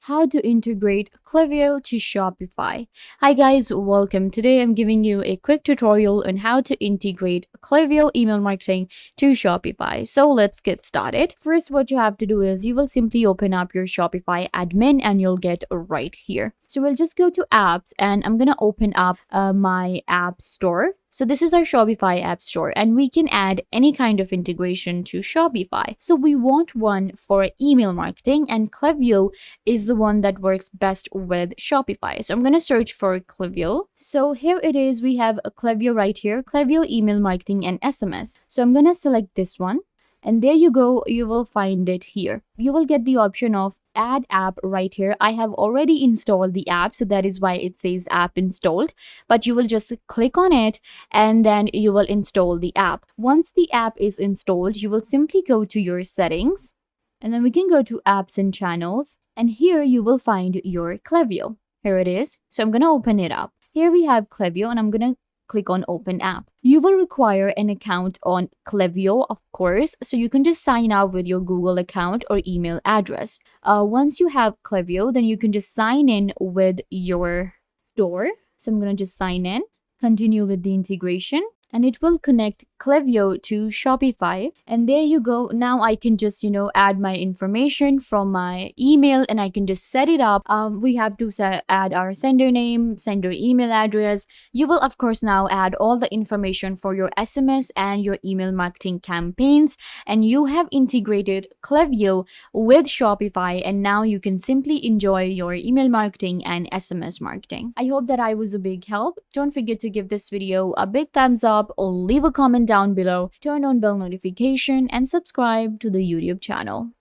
How to integrate Klaviyo to Shopify. Hi guys, welcome. Today I'm giving you a quick tutorial on how to integrate Klaviyo email marketing to Shopify. So let's get started. First, what you have to do is you will simply open up your Shopify admin and you'll get right here. So we'll just go to apps and I'm gonna open up my app store. So this is our Shopify App Store and we can add any kind of integration to Shopify. So we want one for email marketing and Klaviyo is the one that works best with Shopify. So I'm going to search for Klaviyo. So here it is. We have a Klaviyo right here, Klaviyo email marketing and SMS. So I'm going to select this one. And there you go, you will find it here. You will get the option of add app right here. I have already installed the app, so that is why it says app installed. But you will just click on it and then you will install the app. Once the app is installed, you will simply go to your settings and then we can go to apps and channels. And here you will find your Klaviyo. Here it is. So I'm going to open it up. Here we have Klaviyo and I'm going to click on open app. You will require an account on Klaviyo, of course, so you can just sign up with your Google account or email address. Once you have Klaviyo, then you can just sign in with your store. So I'm going to just sign in, continue with the integration, and it will connect Klaviyo to Shopify. And there you go. Now I can just, add my information from my email and I can just set it up. We have to add our sender name, sender email address. You will, of course, now add all the information for your SMS and your email marketing campaigns. And you have integrated Klaviyo with Shopify. And now you can simply enjoy your email marketing and SMS marketing. I hope that I was a big help. Don't forget to give this video a big thumbs up or leave a comment down below, turn on bell notification and subscribe to the YouTube channel.